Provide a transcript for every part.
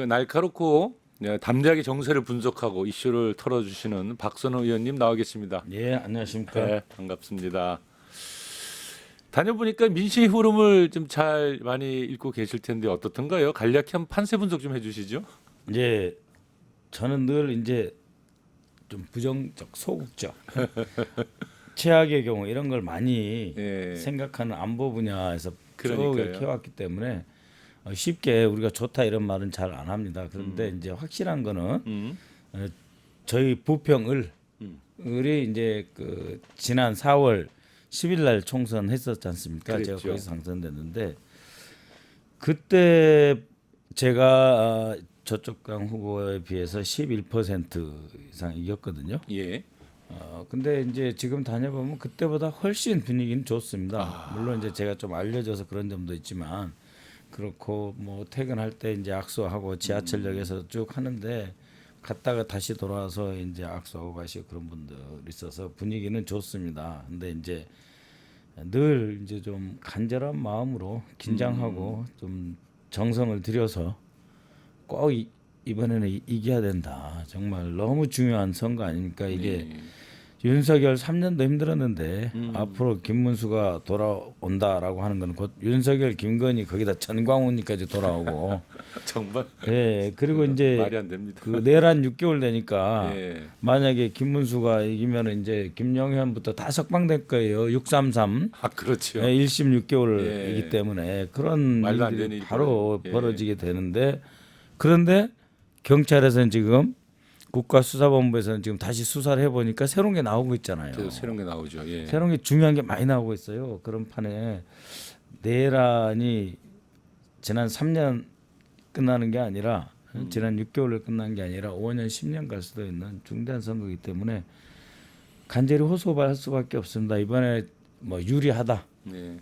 그 날카롭고 담대하게 정세를 분석하고 이슈를 털어주시는 박선호 의원님 나와 계십니다. 예, 안녕하십니까. 네, 반갑습니다. 다녀보니까 민심의 흐름을 좀 잘 많이 읽고 계실 텐데 어떻던가요? 간략히 한 판세 분석 좀 해주시죠. 이제 저는 늘 이제 좀 부정적, 소극적, 최악의 경우 이런 걸 많이 예. 생각하는 안보 분야에서 쭉 그러니까요. 이렇게 해왔기 때문에 쉽게 우리가 좋다 이런 말은 잘 안 합니다. 그런데 이제 확실한 거는 저희 부평을 을이 이제 그 지난 4월 10일 날 총선 했었지 않습니까? 그랬죠. 제가 거기서 당선됐는데 그때 제가 저쪽 당 후보에 비해서 11% 이상 이겼거든요. 예. 근데 이제 지금 다녀보면 그때보다 훨씬 분위기는 좋습니다. 물론 이제 제가 좀 알려져서 그런 점도 있지만 그렇고 뭐 퇴근할 때 이제 악수하고 지하철역에서 쭉 하는데 갔다가 다시 돌아와서 이제 악수하고 가시고 그런 분들 있어서 분위기는 좋습니다. 근데 이제 늘 이제 좀 간절한 마음으로 긴장하고 좀 정성을 들여서 꼭 이번에는 이겨야 된다. 정말 너무 중요한 선거 아닙니까? 이게 윤석열 3년도 힘들었는데 앞으로 김문수가 돌아온다라고 하는 건 곧 윤석열, 김건희 거기다 전광훈이까지 돌아오고 정말 예 그리고 이제 말이 안 됩니다. 그 내란 6개월 되니까 예. 만약에 김문수가 이기면 이제 김영현부터 다 석방될 거예요. 633 아 그렇죠. 1심 6개월이기 예. 때문에 그런 말도 안 일들이 되는 일이 바로 예. 벌어지게 되는데 그런데 경찰에서는 지금 국가수사본부에서는 지금 다시 수사를 해보니까 새로운 게 나오고 있잖아요. 계속 새로운 게 나오죠. 예. 새로운 게 중요한 게 많이 나오고 있어요. 그런 판에 내란이 지난 3년 끝나는 게 아니라 지난 6개월로 끝난 게 아니라 5년, 10년 갈 수도 있는 중대한 선거이기 때문에 간절히 호소할 수밖에 없습니다. 이번에 뭐 유리하다. 네.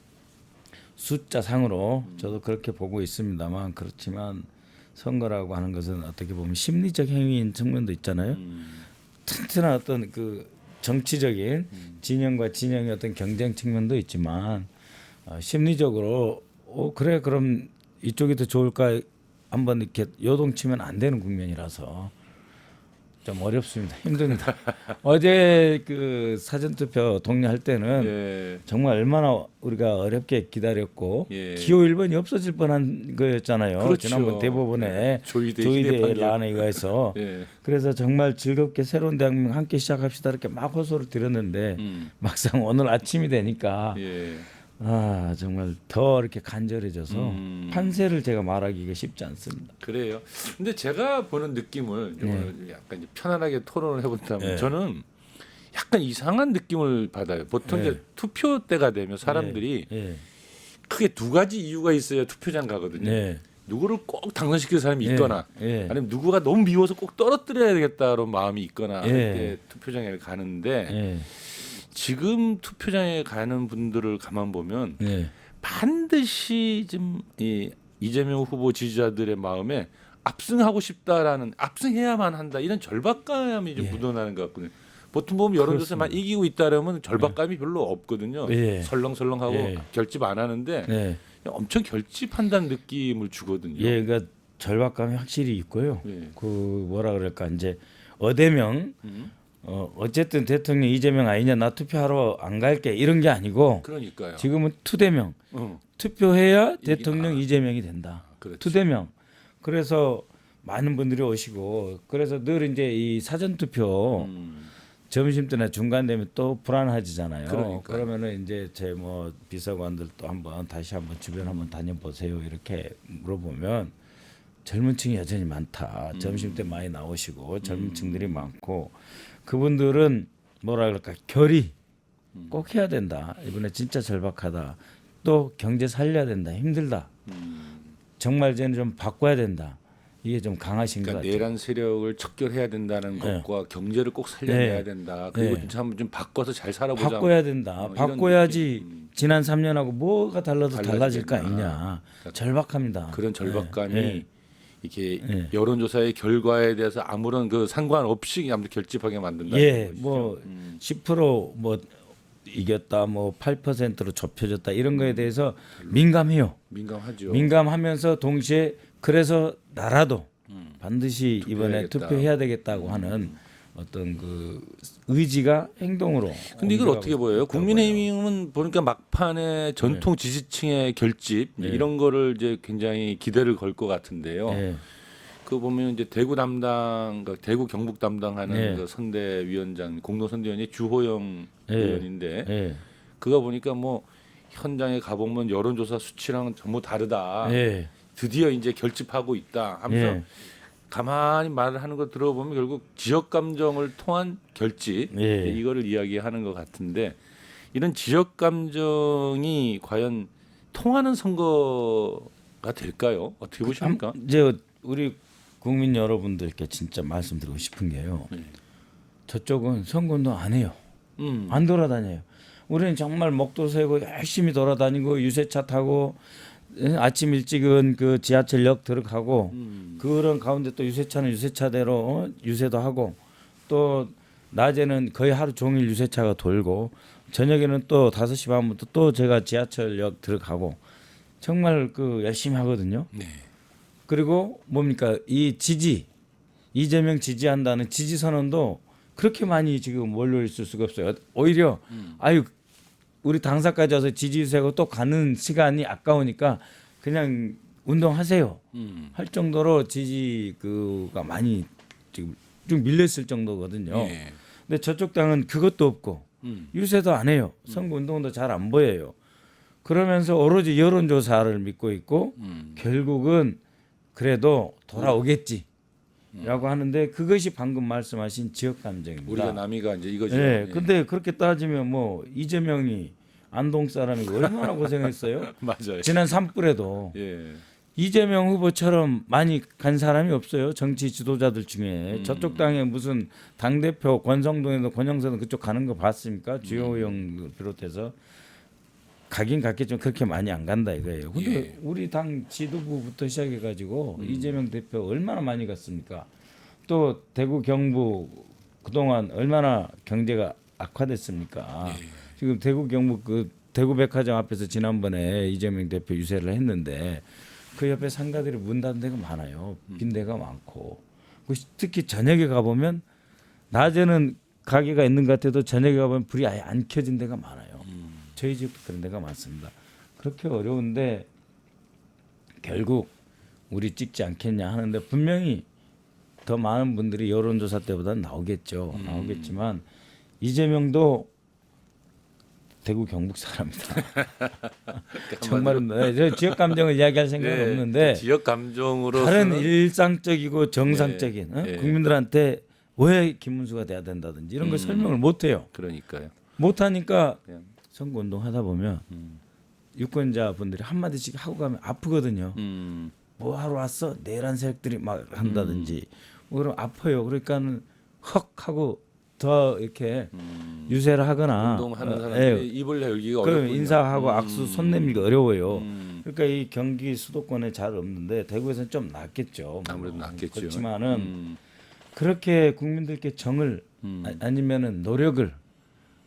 숫자 상으로 저도 그렇게 보고 있습니다만 그렇지만 선거라고 하는 것은 어떻게 보면 심리적 행위인 측면도 있잖아요. 튼튼한 어떤 그 정치적인 진영과 진영의 어떤 경쟁 측면도 있지만 심리적으로 그래 그럼 이쪽이 더 좋을까 한번 이렇게 요동치면 안 되는 국면이라서 좀 어렵습니다. 힘듭니다. 어제 그 사전투표 동료할 때는 예. 정말 얼마나 우리가 어렵게 기다렸고 예. 기호 1번이 없어질 뻔한 거였잖아요. 그렇죠. 지난번 대법원에 조의대 조의대 희대판결. 라안에 의해서 예. 그래서 정말 즐겁게 새로운 대한민국 함께 시작합시다 이렇게 막 호소를 드렸는데 막상 오늘 아침이 되니까 예. 정말 더 이렇게 간절해져서 판세를 제가 말하기가 쉽지 않습니다. 그래요. 근데 제가 보는 느낌을 오늘 약간 이제 편안하게 토론을 해본다면 네. 저는 약간 이상한 느낌을 받아요. 보통 네. 이제 투표 때가 되면 사람들이 예. 크게 두 가지 이유가 있어야 투표장 가거든요. 네. 누구를 꼭 당선시킬 사람이 예. 있거나 예. 아니면 누구가 너무 미워서 꼭 떨어뜨려야 되겠다는 마음이 있거나 할 예. 때 투표장에 가는데 예. 지금 투표장에 가는 분들을 가만 보면 예. 반드시 좀 이재명 후보 지지자들의 마음에 압승하고 싶다라는 압승해야만 한다 이런 절박감이 좀 예. 묻어나는 것 같거든요. 보통 보면 여론조사만 이기고 있다라면 절박감이 별로 없거든요. 예. 설렁설렁하고 예. 결집 안 하는데 네. 엄청 결집한다는 느낌을 주거든요. 예, 그러니까 절박감이 확실히 있고요. 예. 그 뭐라 그럴까 이제 어대명 어쨌든 대통령 이재명 아니냐 나 투표하러 안 갈게 이런 게 아니고 그러니까요. 지금은 투대명 어, 투표해야 대통령 이재명이 된다. 그렇죠. 투대명. 그래서 많은 분들이 오시고 그래서 늘 이제 이 사전 투표 점심 때나 중간 되면 또 불안해지잖아요. 그러니까요. 그러면은 이제 제 뭐 비서관들도 다시 한번 주변 한번 다녀보세요 이렇게 물어보면 젊은층이 여전히 많다. 점심 때 많이 나오시고 젊은층들이 많고 그분들은 뭐라 그럴까 결의 꼭 해야 된다. 이번에 진짜 절박하다. 또 경제 살려야 된다. 힘들다. 정말 이제는 좀 바꿔야 된다. 이게 좀 강하신 것 그러니까 같아요. 내란 세력을 척결해야 된다는 네. 것과 경제를 꼭 살려내야 네. 된다. 그리고 네. 좀 바꿔서 잘 살아보자. 바꿔야 된다. 이런 바꿔야지 느낌. 지난 3년하고 뭐가 달라도 달라질 거 달라지겠나. 아니냐. 절박합니다. 그런 절박감이 네. 이렇게 네. 여론조사의 결과에 대해서 아무런 그 상관없이 아무튼 결집하게 만든다. 예, 뭐 10%뭐 이겼다, 뭐 8%로 좁혀졌다 이런 거에 대해서 민감해요. 민감하죠. 민감하면서 동시에 그래서 나라도 반드시 이번에 투표해야겠다. 투표해야 되겠다고 하는 어떤 그 의지가 행동으로. 근데 이걸 어떻게 보여요? 있다고 국민의힘은 보니까 막판에 전통 지지층의 결집 네. 이런 거를 이제 굉장히 기대를 걸 것 같은데요. 네. 그 보면 이제 대구 담당, 그러니까 대구 경북 담당하는 네. 그 선대위원장, 공동선대위원이 주호영 네. 의원인데 네. 그거 보니까 뭐 현장에 가보면 여론조사 수치랑은 전부 다르다. 네. 드디어 이제 결집하고 있다 하면서 네. 가만히 말을 하는 거 들어보면 결국 지역 감정을 통한 결집 예. 이거를 이야기하는 것 같은데 이런 지역 감정이 과연 통하는 선거가 될까요? 어떻게 보십니까? 이제 우리 국민 여러분들께 진짜 말씀드리고 싶은 게요. 네. 저쪽은 선거운동 안 해요. 음. 안 돌아다녀요. 우리는 정말 목도 세고 열심히 돌아다니고 유세차 타고 아침 일찍은 그 지하철역 들어가고 그런 가운데 또 유세차는 유세차대로 유세도 하고 또 낮에는 거의 하루 종일 유세차가 돌고 저녁에는 또 5시 반부터 또 제가 지하철역 들어가고 정말 그 열심히 하거든요. 네. 그리고 뭡니까 이 지지 이재명 지지한다는 지지 선언도 그렇게 많이 지금 몰려 있을 수가 없어요. 오히려 아유 우리 당사까지 와서 지지세고 또 가는 시간이 아까우니까 그냥 운동하세요. 할 정도로 지지 그가 많이 지금 좀 밀려 있을 정도거든요. 네. 근데 저쪽 당은 그것도 없고 음. 유세도 안 해요. 선거 운동도 잘 안 보여요. 그러면서 오로지 여론조사를 믿고 있고 결국은 그래도 돌아오겠지. 라고 하는데 그것이 방금 말씀하신 지역 감정입니다. 우리가 남이가 이제 이거죠. 네, 예. 근데 그렇게 따지면 뭐 이재명이 안동 사람이 얼마나 고생했어요. 맞아요. 지난 산불에도 예. 이재명 후보처럼 많이 간 사람이 없어요. 정치 지도자들 중에 저쪽 당에 무슨 당 대표 권성동에도 권영선도 그쪽 가는 거 봤습니까? 주호영 비롯해서 가긴 갔겠지만 그렇게 많이 안 간다 이거예요. 근데 예. 우리 당 지도부부터 시작해가지고 이재명 대표 얼마나 많이 갔습니까? 또 대구 경북 그동안 얼마나 경제가 악화됐습니까? 지금 대구 경북 그 대구 백화점 앞에서 지난번에 이재명 대표 유세를 했는데 그 옆에 상가들이 문 닫은 데가 많아요. 빈 데가 많고 특히 저녁에 가보면 낮에는 가게가 있는 것 같아도 저녁에 가보면 불이 아예 안 켜진 데가 많아요. 저희 집도 그런 데가 많습니다. 그렇게 어려운데 결국 우리 찍지 않겠냐 하는데 분명히 더 많은 분들이 여론조사 때보다 나오겠죠. 나오겠지만 이재명도 대구 경북 사람이다. 정말 저 지역 감정을 이야기할 생각은 네, 없는데 지역 감정으로 다른 일상적이고 정상적인 네, 네. 국민들한테 왜 김문수가 돼야 된다든지 이런 걸 설명을 못 해요. 그러니까요. 못 하니까 그냥, 선거 운동 하다 보면 유권자 분들이 한 마디씩 하고 가면 아프거든요. 뭐 하러 왔어? 내란 세력들이 막 한다든지 뭐 그럼 아파요. 그러니까는 헉 하고 더 이렇게 유세를 하거나 운동하는 사람들이 입을 열기가 그럼 어렵군요. 인사하고 악수 손 내밀기 어려워요. 음. 그러니까 이 경기 수도권에 잘 없는데 대구에서는 좀 낫겠죠. 아무래도 낫겠죠. 그렇지만은 그렇게 국민들께 정을 아니면은 노력을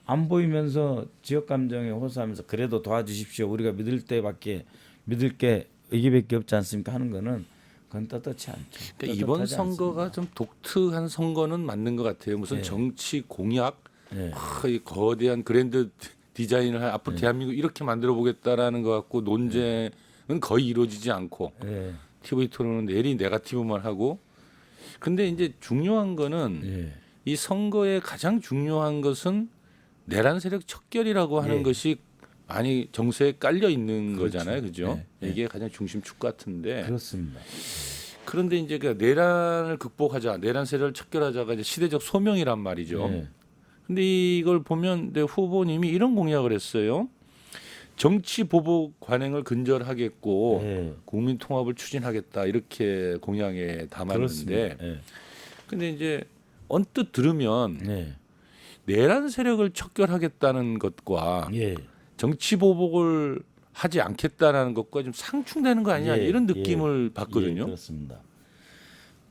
안 보이면서 지역 감정에 호소하면서 그래도 도와주십시오. 우리가 믿을 게 이게밖에 없지 않습니까? 하는 거는 그건 떳떳지 않죠. 그러니까 이번 떳떳하지 선거가 않습니다. 좀 독특한 선거는 맞는 것 같아요. 무슨 네. 정치 공약, 네. 이 거대한 그랜드 디자인을 앞으로 대한민국 이렇게 만들어 보겠다라는 것 같고 논쟁은 거의 이루어지지 않고 네. TV 토론은 내리 네거티브만 하고. 근데 이제 중요한 거는 네. 이 선거의 가장 중요한 것은 내란 세력 척결이라고 하는 예. 것이 많이 정세에 깔려 있는 그렇죠. 거잖아요, 그죠? 네, 네. 이게 가장 중심축 같은데. 그렇습니다. 그런데 이제 그 내란을 극복하자, 내란 세력을 척결하자가 이제 시대적 소명이란 말이죠. 네. 근데 이걸 보면 내 후보님이 이런 공약을 했어요. 정치 보복 관행을 근절하겠고 네. 국민 통합을 추진하겠다 이렇게 공약에 담았는데. 그렇습니다. 네. 근데 이제 언뜻 들으면 네. 내란 세력을 척결하겠다는 것과 예. 정치 보복을 하지 않겠다라는 것과 좀 상충되는 거 아니냐 예, 이런 예, 느낌을 받거든요. 예, 그렇습니다.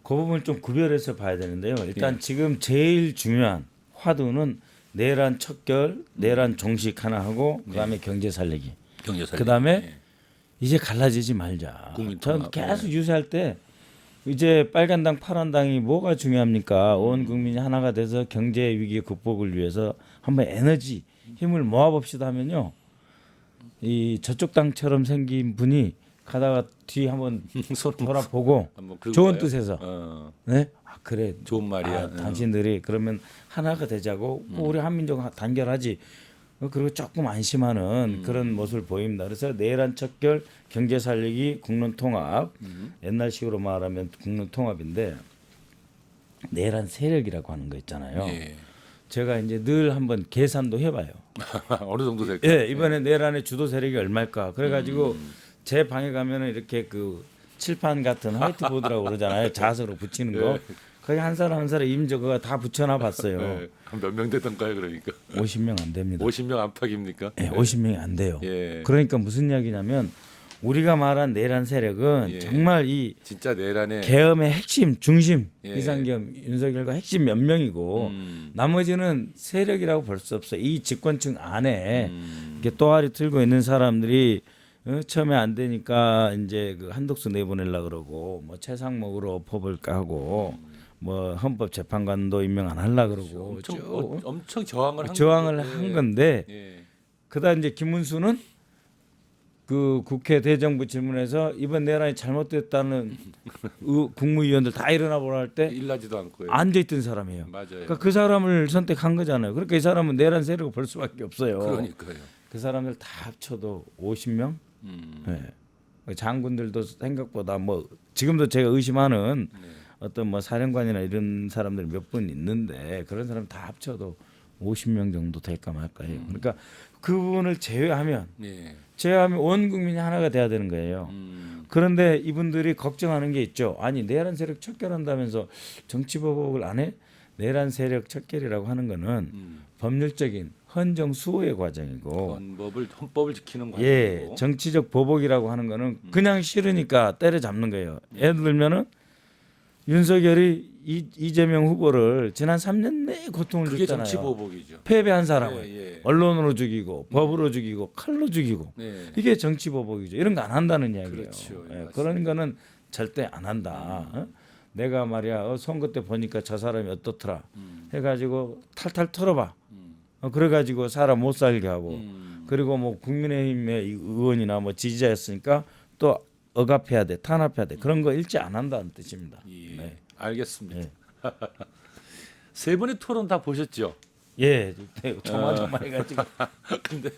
그 부분을 좀 구별해서 봐야 되는데요. 일단 예. 지금 제일 중요한 화두는 내란 척결, 내란 종식 하나 하고 그다음에 경제 살리기. 경제 살리기. 그다음에 예. 이제 갈라지지 말자. 국민 전 통합. 계속 유세할 때 이제 빨간당 파란당이 뭐가 중요합니까? 온 국민이 하나가 돼서 경제 위기 극복을 위해서 한번 에너지 힘을 모아봅시다 하면요. 이 저쪽 당처럼 생긴 분이 가다가 뒤 한번 손 돌아보고 한번 긁은 좋은 거예요? 뜻에서 어, 네? 아 그래 좋은 말이야. 당신들이 그러면 하나가 되자고 우리 한민족 단결하지. 그리고 조금 안심하는 그런 모습을 보입니다. 그래서 내란 척결 경제 살리기 국론 통합 옛날식으로 말하면 국론 통합인데 내란 세력이라고 하는 거 있잖아요. 예. 제가 이제 늘 한번 계산도 해봐요. 어느 정도 될까? 예, 이번에 내란의 주도 세력이 얼마일까? 그래가지고 제 방에 가면은 이렇게 그 칠판 같은 화이트보드라고 그러잖아요. 자석으로 붙이는 거. 거기 한 사람 한 사람 이름 적어가 다 붙여놔 봤어요. 네. 몇 명 되던가요, 그러니까? 50명 안 됩니다. 50명 안팎입니까? 예, 50명이 안 돼요. 예. 그러니까 무슨 이야기냐면 우리가 말한 내란 세력은 예. 정말 이 진짜 내란에 계엄의 핵심 중심 예. 이상경 윤석열과 핵심 몇 명이고 나머지는 세력이라고 볼 수 없어. 이 집권층 안에 이렇게 또아리 틀고 있는 사람들이 처음에 안 되니까 이제 그 한독수 내보내려 그러고 뭐 최상목으로 법을 까고 뭐 헌법재판관도 임명 안 하려 그러고 엄청 저항을 한 저항을 건데. 한 건데 예. 그다음 이제 김문수는 그 국회 대정부 질문에서 이번 내란이 잘못됐다는 국무위원들 다 일어나 보라 할 때 일나지도 않고요. 앉아 있던 사람이에요. 맞아요. 그러니까 그 사람을 선택한 거잖아요. 그러니까 이 사람은 내란 세력을 볼 수밖에 없어요. 그러니까요. 그 사람들 다 합쳐도 50명. 네. 장군들도 생각보다 뭐 지금도 제가 의심하는 어떤 뭐 사령관이나 이런 사람들 몇 분 있는데 그런 사람 다 합쳐도 50명 정도 될까 말까요. 그러니까 그 부분을 제외하면 예. 온 국민이 하나가 돼야 되는 거예요. 그런데 이분들이 걱정하는 게 있죠. 아니 내란 세력 척결한다면서 정치보복을 안 해? 내란 세력 척결이라고 하는 거는 법률적인 헌정 수호의 과정이고 헌법을 지키는 과정이고. 예, 정치적 보복이라고 하는 거는 그냥 싫으니까 때려잡는 거예요. 예를 들면은 윤석열이 이재명 후보를 지난 3년 내에 고통을 그게 줬잖아요. 정치 보복이죠. 패배한 사람을 예. 언론으로 죽이고 법으로 죽이고 칼로 죽이고 네. 이게 정치 보복이죠. 이런 거 안 한다는 이야기예요. 그렇죠. 예, 예, 맞습니다. 그런 거는 절대 안 한다. 어? 내가 말이야 선거 때 보니까 저 사람이 어떻더라 해가지고 탈탈 털어봐. 그래가지고 사람 못 살게 하고 그리고 뭐 국민의힘의 의원이나 뭐 지지자였으니까 또 억압해야 돼, 탄압해야 돼. 그런 거 일치 안 한다는 뜻입니다. 예. 네. 알겠습니다. 예. 세 분의 토론 다 보셨죠? 예, 조마조마해가지고. 근데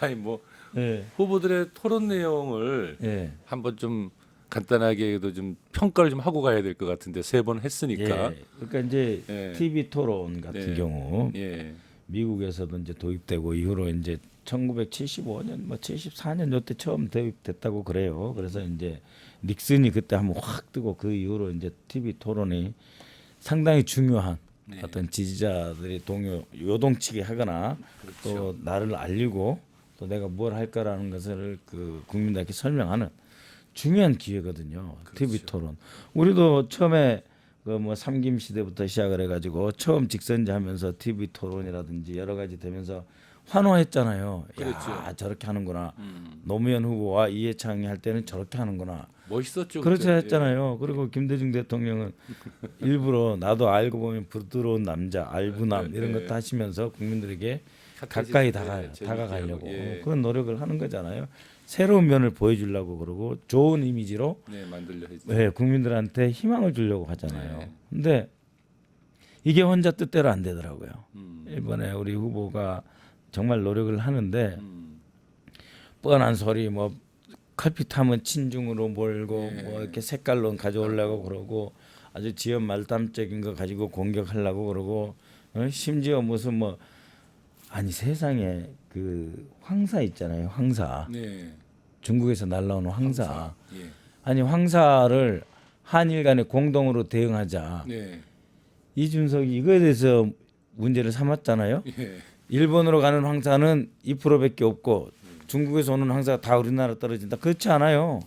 아니 뭐 예, 후보들의 토론 내용을 예, 한번 좀 간단하게도 좀 평가를 좀 하고 가야 될 것 같은데 세 번 했으니까. 예. 그러니까 이제 예. TV 토론 같은 네. 경우 예. 미국에서도 이제 도입되고 이후로 이제 1975년 뭐 74년 요때 처음 도입됐다고 그래요. 그래서 이제 닉슨이 그때 한번 확 뜨고 그 이후로 이제 TV 토론이 상당히 중요한 네. 어떤 지지자들이 요동치게 하거나 또 나를 알리고 또 내가 뭘 할 거라는 것을 그 국민들에게 설명하는 중요한 기회거든요. TV 토론. 우리도 처음에 그 뭐 삼김 시대부터 시작을 해가지고 처음 직선제 하면서 TV 토론이라든지 여러 가지 되면서 환호했잖아요. 그렇죠. 야 저렇게 하는구나. 노무현 후보와 이해창이 할 때는 저렇게 하는구나. 멋있었죠. 그렇게 그때. 했잖아요. 그리고 김대중 대통령은 일부러 나도 알고 보면 부드러운 남자, 알부남 이런 것도 하시면서 국민들에게 가까이 다가가려고 예. 그런 노력을 하는 거잖아요. 새로운 면을 보여주려고 그러고 좋은 이미지로 네, 만들려 했죠. 네, 국민들한테 희망을 주려고 하잖아요. 네. 근데 이게 혼자 뜻대로 안 되더라고요. 음. 이번에 우리 후보가 정말 노력을 하는데 음. 뻔한 소리 뭐 칼피타면 친중으로 몰고 네. 뭐 이렇게 색깔론 가져오려고 그러고 아주 지역 말담적인 거 가지고 공격하려고 그러고 심지어 무슨 뭐 아니 세상에 그 황사 있잖아요. 황사. 네. 중국에서 날라오는 황사. 예. 아니 황사를 한일 간에 공동으로 대응하자. 네. 이준석이 이거에 대해서 문제를 삼았잖아요. 예. 일본으로 가는 황사는 2%밖에 없고 중국에서 오는 황사가 다 우리나라 떨어진다. 그렇지 않아요.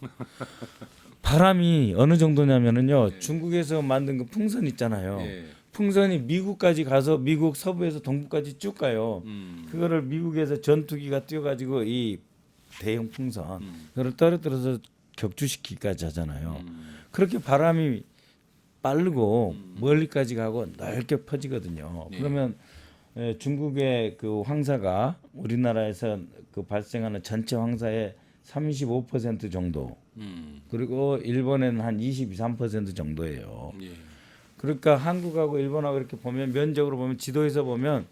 바람이 어느 정도냐면은요. 중국에서 만든 그 풍선 있잖아요. 예. 풍선이 미국까지 가서 미국 서부에서 동부까지 쭉 가요. 그거를 미국에서 전투기가 뛰어가지고 이 대형 풍선 그걸 떨어뜨려서 격추시키기까지 하잖아요. 그렇게 바람이 빠르고 멀리까지 가고 넓게 퍼지거든요. 예. 그러면 중국의 그 황사가 우리나라에서 그 발생하는 전체 황사의 35% 정도, 그리고 일본에는 한 22~23% 정도예요. 예. 그러니까 한국하고 일본하고 이렇게 보면 면적으로 보면 지도에서 보면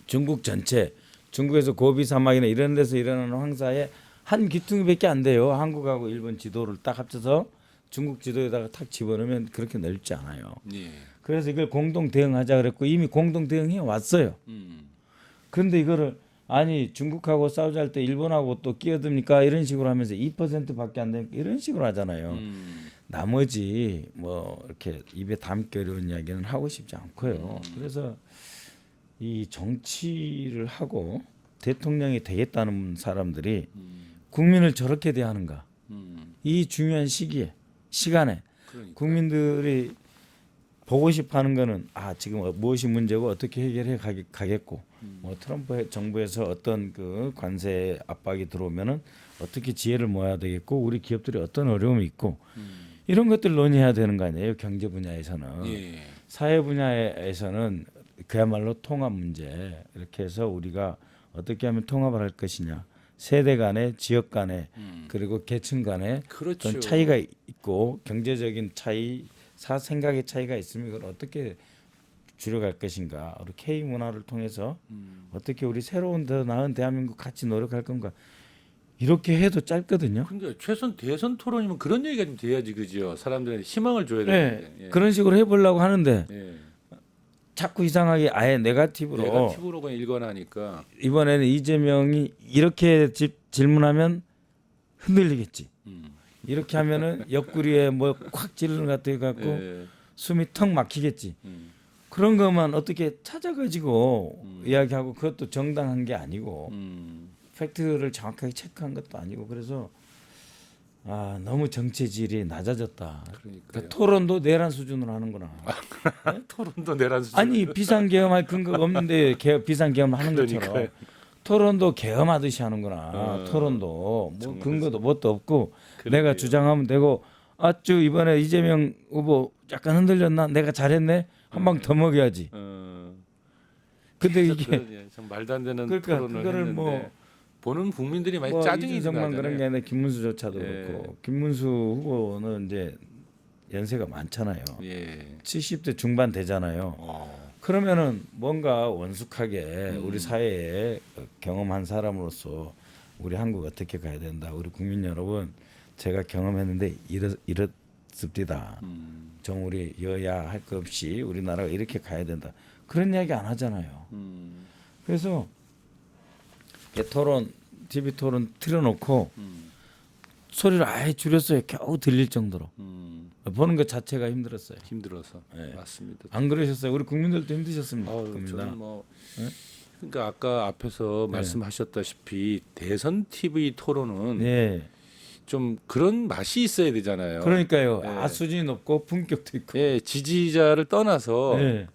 중국 전체, 중국에서 고비 사막이나 이런 데서 일어나는 황사의 한 귀퉁이밖에 안 돼요. 한국하고 일본 지도를 딱 합쳐서 중국 지도에다가 탁 집어넣으면 그렇게 넓지 않아요. 예. 그래서 이걸 공동 대응하자 그랬고 이미 공동 대응해 왔어요. 그런데 이거를 아니 중국하고 싸우자 할 때 일본하고 또 끼어듭니까? 이런 식으로 하면서 2%밖에 안 되니까 이런 식으로 하잖아요. 나머지 뭐 이렇게 입에 담기 어려운 이야기는 하고 싶지 않고요. 그래서 이 정치를 하고 대통령이 되겠다는 사람들이 국민을 저렇게 대하는가? 이 중요한 시간에 그러니까. 국민들이 보고 싶어하는 거는 지금 무엇이 문제고 어떻게 해결해 가겠고 뭐 트럼프 정부에서 어떤 그 관세 압박이 들어오면은 어떻게 지혜를 모아야 되겠고 우리 기업들이 어떤 어려움이 있고 이런 것들 논의해야 되는 거 아니에요. 경제 분야에서는. 예. 사회 분야에서는 그야말로 통합 문제 이렇게 해서 우리가 어떻게 하면 통합을 할 것이냐, 세대 간에 지역 간에 그리고 계층 간에 그렇죠. 어떤 차이가 있고 경제적인 차이, 생각의 차이가 있으면 이걸 어떻게 줄여갈 것인가, 우리 K 문화를 통해서 어떻게 우리 새로운 더 나은 대한민국 같이 노력할 건가, 이렇게 해도 짧거든요. 그러니까 최소한 대선 토론이면 그런 얘기가 좀 돼야지, 그죠? 사람들한테 희망을 줘야 네, 되는데. 예. 그런 식으로 해보려고 하는데 예. 자꾸 이상하게 아예 네거티브로 네거티브로 그냥 일관하니까. 이번에는 이재명이 이렇게 질문하면 흔들리겠지. 이렇게 하면은 옆구리에 뭐 콱 찌르는 것 같아 갖고 예. 숨이 턱 막히겠지. 그런 것만 어떻게 찾아가지고 음. 이야기하고 그것도 정당한 게 아니고 팩트를 정확하게 체크한 것도 아니고 그래서 너무 정체질이 낮아졌다. 그러니까 토론도 내란 수준으로 하는구나. 토론도 내란 수준. 아니 비상계엄할 근거가 없는데 비상계엄하는 것처럼 그러니까요. 토론도 계엄하듯이 하는구나. 토론도 뭐 정말 근거도 뭣도 없고 그러게요. 내가 주장하면 되고 이번에 이재명 후보 약간 흔들렸나? 내가 잘했네. 한 방 더 먹여야지. 근데 이게 참 말도 안 되는 그러니까 토론을 그거를 했는데 뭐 보는 국민들이 많이 짜증이 이준석만 그런 게 나잖아요. 아니라 김문수조차도 예. 그렇고 김문수 후보는 이제 연세가 많잖아요. 예. 70대 중반 되잖아요. 그러면은 뭔가 원숙하게 우리 사회에 경험한 사람으로서 우리 한국 어떻게 가야 된다. 우리 국민 여러분, 제가 경험했는데 이렇습니다. 정 우리 여야 할 것 없이 우리나라가 이렇게 가야 된다. 그런 이야기 안 하잖아요. 그래서 토론, TV 토론 틀어놓고 소리를 아예 줄였어요. 겨우 들릴 정도로. 보는 것 자체가 힘들었어요. 힘들어서. 네. 맞습니다. 안 그러셨어요? 우리 국민들도 힘드셨습니다. 저는 뭐 그러니까 아까 앞에서 말씀하셨다시피 대선 TV 토론은 네. 좀 그런 맛이 있어야 되잖아요. 그러니까요. 네. 수준이 높고 품격도 있고. 예, 지지자를 떠나서 네.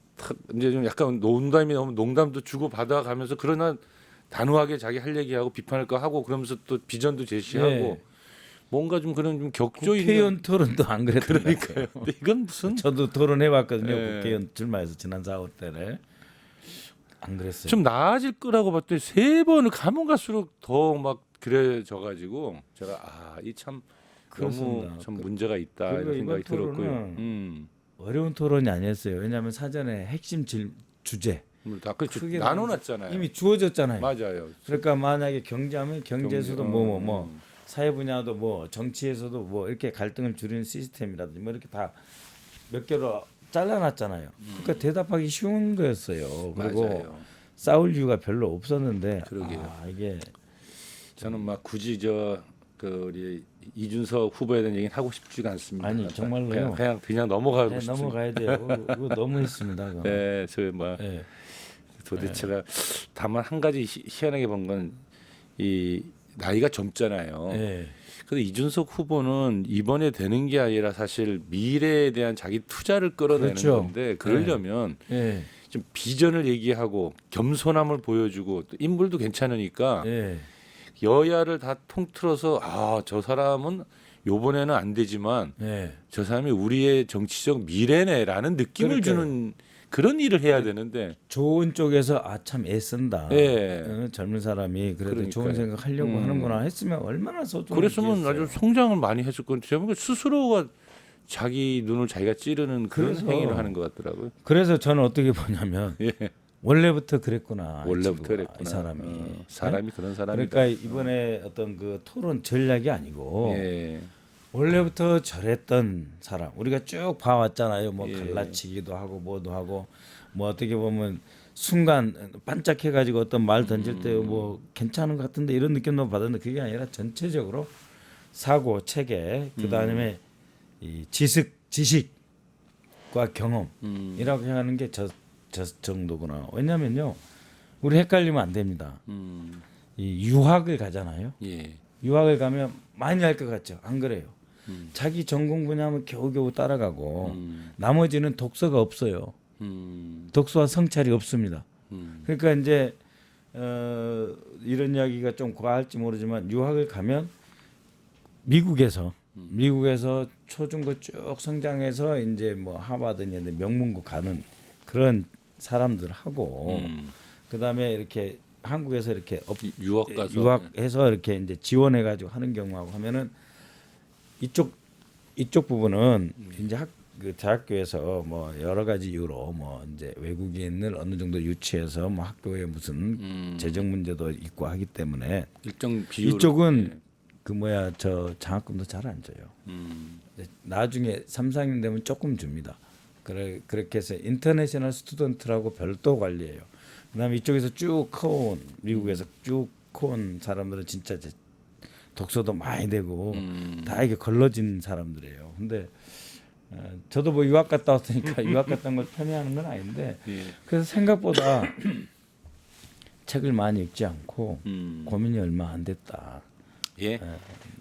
이제 좀 약간 농담이 너무 농담도 주고 받아가면서 그러나 단호하게 자기 할 얘기하고 비판할 거 하고 그러면서 또 비전도 제시하고 네. 뭔가 좀 그런 좀 격조 있는. 국회의원 토론도 안 그랬던 것 그러니까요. 같아요. 근데 이건 무슨 저도 토론해봤거든요. 네. 국회의원 출마해서 지난 4월 때는 안 그랬어요. 좀 나아질 거라고 봤더니 세 번을 가면 갈수록 더 막 그래져 가지고 제가 이 참 너무 그렇습니다. 참 문제가 있다 그리고 이런 생각이 이번 토론은 들었고요. 어려운 토론이 아니었어요. 왜냐하면 사전에 핵심 주제 다 그 크게 나눠놨잖아요. 이미 주어졌잖아요. 맞아요. 그러니까 만약에 경제하면 경제에서도 뭐 음. 사회 분야도 뭐 정치에서도 뭐 이렇게 갈등을 줄이는 시스템이라든지 뭐 이렇게 다 몇 개로 잘라놨잖아요. 그러니까 대답하기 쉬운 거였어요. 그리고 맞아요. 싸울 이유가 별로 없었는데 그러게요. 이게 저는 막 굳이 우리 이준석 후보에 대한 얘기는 하고 싶지가 않습니다. 아니, 정말로요. 그냥 넘어가고 네, 싶습니다. 넘어가야 돼요. 그거 너무 했습니다. 그거. 네, 저뭐 네. 도대체가 다만 한 가지 희한하게 본 건 이 나이가 젊잖아요. 네. 근데 이준석 후보는 이번에 되는 게 아니라 사실 미래에 대한 자기 투자를 끌어내는 그렇죠. 건데 그러려면 네. 좀 비전을 얘기하고 겸손함을 보여주고 또 인물도 괜찮으니까 네. 여야를 다 통틀어서 저 사람은 요번에는 안 되지만 예. 저 사람이 우리의 정치적 미래네라는 느낌을 그러니까요. 주는 그런 일을 해야 되는데 좋은 쪽에서 아 참 애쓴다. 예. 젊은 사람이 그래도 좋은 그러니까요. 생각 하려고 하는구나 했으면 얼마나 소중한 그랬으면 일이겠어요. 아주 성장을 많이 했을 건데 제가 스스로가 자기 눈을 자기가 찌르는 그런 그래서- 행위를 하는 것 같더라고요. 그래서 저는 어떻게 보냐면 예. 원래부터 그랬구나. 이 원래부터 친구가, 그랬구나. 이 사람이. 사람이 그런 사람이다. 그러니까 이번에 어떤 그 토론 전략이 아니고 예. 원래부터 저랬던 사람 우리가 쭉 봐왔잖아요. 뭐 예. 갈라치기도 하고 뭐도 하고 뭐 어떻게 보면 순간 반짝해가지고 어떤 말 던질 때 뭐 괜찮은 것 같은데 이런 느낌도 받았는데 그게 아니라 전체적으로 사고 체계 그다음에 이 지식과 경험이라고 하는 게 저 정도구나. 왜냐면요 우리 헷갈리면 안 됩니다. 이 유학을 가잖아요. 예. 유학을 가면 많이 할 것 같죠. 안 그래요. 자기 전공 분야면 겨우겨우 따라가고 나머지는 독서가 없어요. 독서와 성찰이 없습니다. 그러니까 이제 이런 이야기가 좀 과할지 모르지만 유학을 가면 미국에서 초중고 쭉 성장해서 이제 뭐 하버드니 명문고 가는 그런 사람들하고 그다음에 이렇게 한국에서 이렇게 유학 가서 유학해서 이렇게 이제 지원해 가지고 하는 경우하고 하면은 이쪽 부분은 이제 그 대학교에서 뭐 여러 가지 이유로 뭐 이제 외국인을 어느 정도 유치해서 뭐 학교에 무슨 재정 문제도 있고 하기 때문에 일정 비율 이쪽은 그 뭐야 저 장학금도 잘 안 줘요. 나중에 3, 4학년 되면 조금 줍니다. 그렇게 해서 인터내셔널 스튜던트라고 별도 관리해요. 그다음에 이쪽에서 쭉 커온 미국에서 쭉 커온 사람들은 진짜 독서도 많이 되고 다 이게 걸러진 사람들이에요. 근데 저도 뭐 유학 갔다 왔으니까 유학 갔다 온 걸 편애하는 건 아닌데 예. 그래서 생각보다 책을 많이 읽지 않고 고민이 얼마 안 됐다. 예.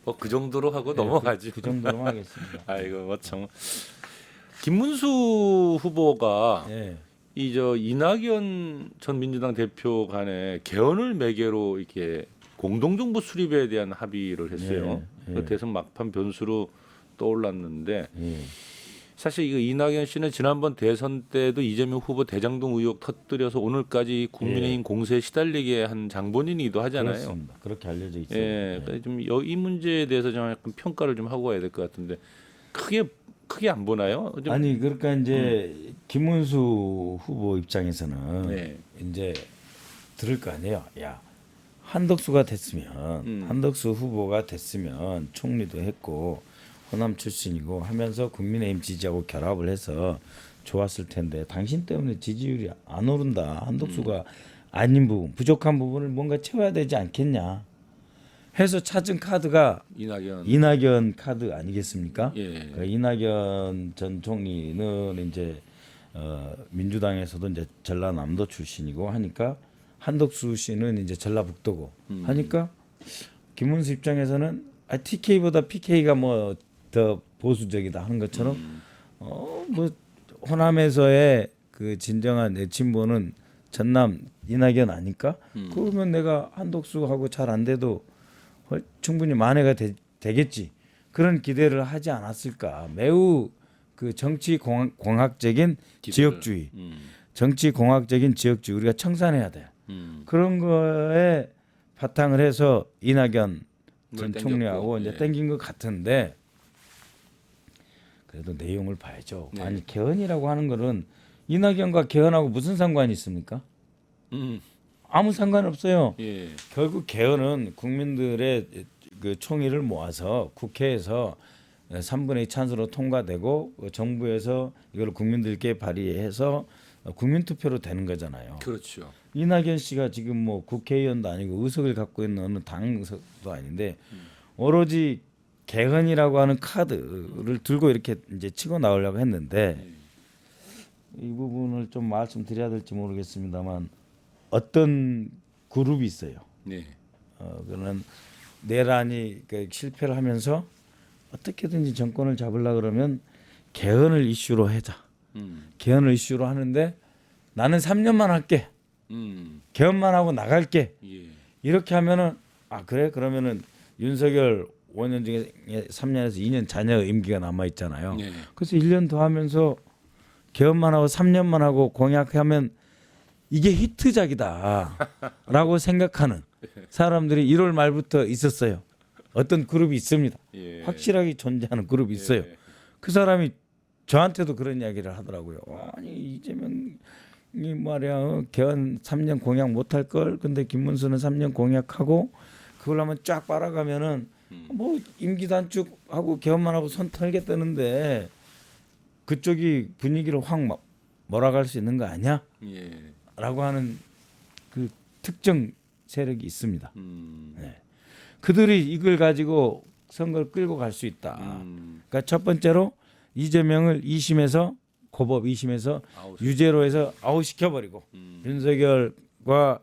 뭐 그 정도로 하고 넘어가지. 그 정도로 하겠습니다. 아이고 뭐 참. 김문수 후보가 예. 이 저 이낙연 전 민주당 대표 간에 개헌을 매개로 이렇게 공동정부 수립에 대한 합의를 했어요. 예, 예. 그 대선 막판 변수로 떠올랐는데 예. 사실 이거 이낙연 씨는 지난번 대선 때도 이재명 후보 대장동 의혹 터뜨려서 오늘까지 국민의힘 공세에 시달리게 한 장본인이기도 하잖아요. 그렇습니다. 그렇게 알려져 있어요. 예, 그래서 좀 이 문제에 대해서 좀 약간 평가를 좀 하고 가야 될 것 같은데 크게 안 보나요? 좀, 아니 그러니까 이제 김문수 후보 입장에서는 네. 이제 들을 거 아니에요. 야 한덕수가 됐으면 한덕수 후보가 됐으면 총리도 했고 호남 출신이고 하면서 국민의힘 지지하고 결합을 해서 좋았을 텐데 당신 때문에 지지율이 안 오른다. 한덕수가 아닌 부분 부족한 부분을 뭔가 채워야 되지 않겠냐 해서 찾은 카드가 이낙연 카드 아니겠습니까? 예. 그러니까 이낙연 전 총리는 이제 민주당에서도 이제 전라남도 출신이고 하니까 한덕수 씨는 이제 전라북도고 하니까 김문수 입장에서는 TK보다 PK가 뭐 더 보수적이다 하는 것처럼 뭐 호남에서의 그 진정한 내 친보는 전남 이낙연 아닐까? 그러면 내가 한덕수하고 잘 안 돼도 충분히 만회가 되겠지. 그런 기대를 하지 않았을까. 매우 그 정치 공학적인 지역주의, 정치 공학적인 지역주의 우리가 청산해야 돼. 그런 거에 바탕을 해서 이낙연 전 총리하고 이제 땡긴 것 같은데 그래도 내용을 봐야죠. 네. 아니 개헌이라고 하는 거는 이낙연과 개헌하고 무슨 상관이 있습니까? 아무 상관 없어요. 예. 결국 개헌은 국민들의 그 총의를 모아서 국회에서 3분의 2 찬스로 통과되고 정부에서 이걸 국민들께 발의해서 국민 투표로 되는 거잖아요. 그렇죠. 이낙연 씨가 지금 뭐 국회의원도 아니고 의석을 갖고 있는 어느 당 의석도 아닌데 오로지 개헌이라고 하는 카드를 들고 이렇게 이제 치고 나오려고 했는데 이 부분을 좀 말씀드려야 될지 모르겠습니다만 어떤 그룹이 있어요. 네. 그는 내란이 그 실패를 하면서 어떻게든지 정권을 잡으려 그러면 개헌을 이슈로 하자. 개헌을 이슈로 하는데 나는 3년만 할게. 개헌만 하고 나갈게. 예. 이렇게 하면은 그래 그러면은 윤석열 5년 중에 3년에서 2년 자녀 임기가 남아 있잖아요. 네. 그래서 1년 더 하면서 개헌만 하고 3년만 하고 공약하면 이게 히트작이다라고 생각하는 사람들이 1월 말부터 있었어요. 어떤 그룹이 있습니다. 예. 확실하게 존재하는 그룹이 있어요. 예. 그 사람이 저한테도 그런 이야기를 하더라고요. 아니 이재명이 말이야 개헌 3년 공약 못할 걸. 근데 김문수는 3년 공약하고 그걸 하면 쫙 빨아가면은 뭐 임기 단축하고 개헌만 하고 손 털겠다는데 그쪽이 분위기를 확 몰아갈 수 있는 거 아니야? 예. 라고 하는 그 특정 세력이 있습니다. 음. 네. 그들이 이걸 가지고 선거를 끌고 갈 수 있다. 그러니까 첫 번째로 이재명을 2심에서 고법 2심에서 아웃. 유죄로 해서 아웃시켜버리고 윤석열과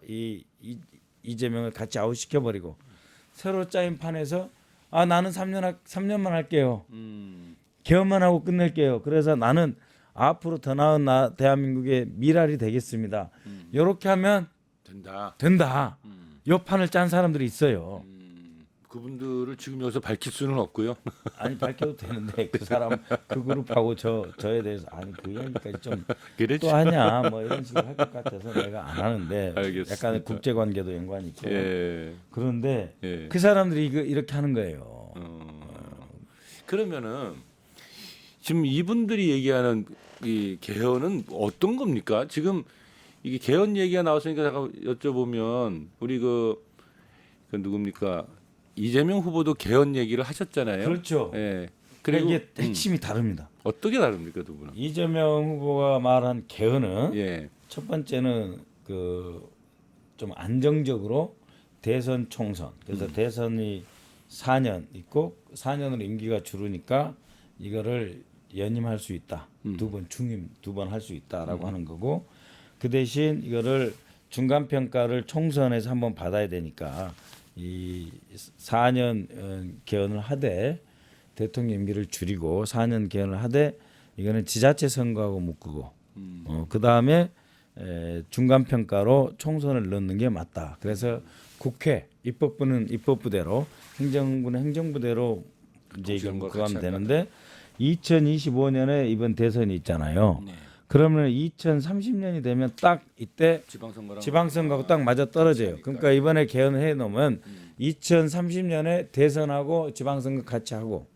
이재명을 같이 아웃시켜버리고 새로 짜인 판에서 아 나는 3년만 할게요. 개헌만 하고 끝낼게요. 그래서 나는 앞으로 더 나은 대한민국의 미랄이 되겠습니다. 이렇게 하면 된다. 요 판을 짠 사람들이 있어요. 그분들을 지금 여기서 밝힐 수는 없고요. 아니 밝혀도 되는데 그 사람 그 그룹하고 저에 대해서 아니 그 얘기까지 좀 그렇죠. 또 하냐 뭐 이런 식으로 할 것 같아서 내가 안 하는데 알겠습니다. 약간 국제관계도 연관이 있고 예. 그런데 예. 그 사람들이 이렇게 하는 거예요. 그러면은 지금 이분들이 얘기하는 이 개헌은 어떤 겁니까? 지금 이게 개헌 얘기가 나왔으니까 잠깐 여쭤보면 우리 그 누굽니까? 이재명 후보도 개헌 얘기를 하셨잖아요. 그렇죠. 예. 그리고 그리고 이게 핵심이 다릅니다. 어떻게 다릅니까, 두 분은? 이재명 후보가 말한 개헌은 예. 첫 번째는 그 좀 안정적으로 대선 총선. 그래서 대선이 4년 있고 4년으로 임기가 줄으니까 이거를 연임할 수 있다. 두 번 중임 2번 할 수 있다라고 하는 거고 그 대신 이거를 중간 평가를 총선에서 한번 받아야 되니까 이 4년 개헌을 하되 대통령 임기를 줄이고 4년 개헌을 하되 이거는 지자체 선거하고 묶고 그 다음에 중간 평가로 총선을 넣는 게 맞다. 그래서 국회 입법부는 입법부대로 행정부는 행정부대로 이제 이걸 묶어가면 되는데 2025년에 이번 대선이 있잖아요. 네. 그러면 2030년이 되면 딱 이때 지방선거하고 딱 맞아 떨어져요. 그러니까 이번에 개헌을 해놓으면 2030년에 대선하고 지방선거 같이 하고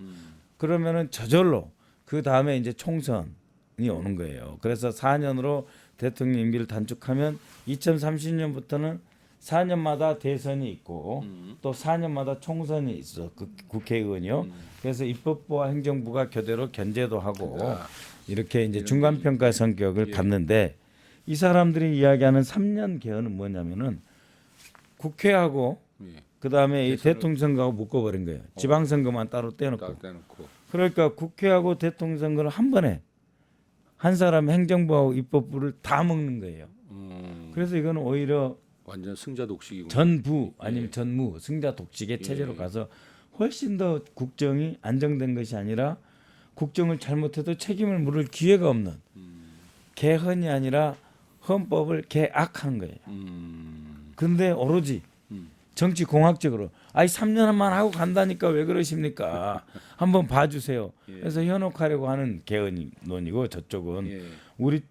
그러면은 저절로 그 다음에 이제 총선이 오는 거예요. 그래서 4년으로 대통령 임기를 단축하면 2030년부터는 4년마다 대선이 있고 또 4년마다 총선이 있어 국회의원이요. 그래서 입법부와 행정부가 교대로 견제도 하고 이렇게 이제 중간 평가 성격을 갖는데 이 사람들이 이야기하는 3년 개헌은 뭐냐면은 국회하고 그 다음에 이 대통령 선거하고 묶어버린 거예요. 지방선거만 따로 떼놓고. 그러니까 국회하고 대통령 선거를 한 번에 한 사람 행정부하고 입법부를 다 먹는 거예요. 그래서 이거는 오히려 완전 승자 독식이고 전부 아니면 전무 승자 독식의 체제로 가서 훨씬 더 국정이 안정된 것이 아니라 국정을 잘못해도 책임을 물을 기회가 없는 개헌이 아니라 헌법을 개악하는 거예요. 그런데 오로지 정치 공학적으로 아이 3년만 하고 간다니까 왜 그러십니까? 한번 봐주세요. 그래서 현혹하려고 하는 개헌론이고 저쪽은 우리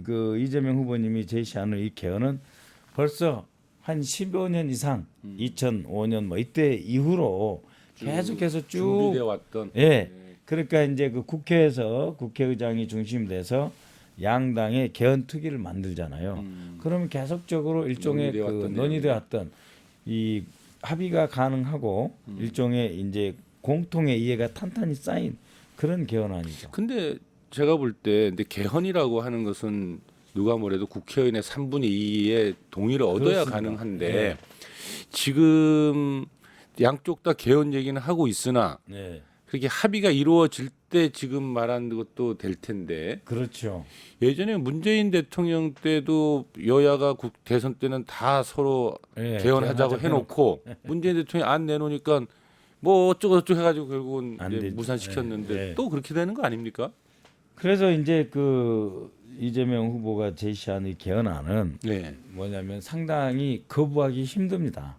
그 이재명 후보님이 제시하는 이 개헌은 벌써 한 15년 이상 2005년 뭐 이때 이후로 계속해서 쭉 준비되어 왔던 그러니까 이제 그 국회에서 국회의장이 중심이 돼서 양당의 개헌 특위를 만들잖아요. 그러면 계속적으로 일종의 논의되어 왔던 이 합의가 가능하고 일종의 이제 공통의 이해가 탄탄히 쌓인 그런 개헌안이죠. 근데 제가 볼 때 근데 개헌이라고 하는 것은 누가 뭐래도 국회의원의 3분의 2의 동의를 얻어야 그렇습니다. 가능한데 지금 양쪽 다 개헌 얘기는 하고 있으나 그렇게 합의가 이루어질 때 지금 말한 것도 될 텐데 그렇죠. 예전에 문재인 대통령 때도 여야가 대선 때는 다 서로 개헌하자고 해놓고 문재인 대통령이 안 내놓으니까 뭐 어쩌고 저쩌고 해가지고 결국은 이제 무산시켰는데 또 그렇게 되는 거 아닙니까? 그래서 이제 그 이재명 후보가 제시한 이 개헌안은 네. 뭐냐면 상당히 거부하기 힘듭니다.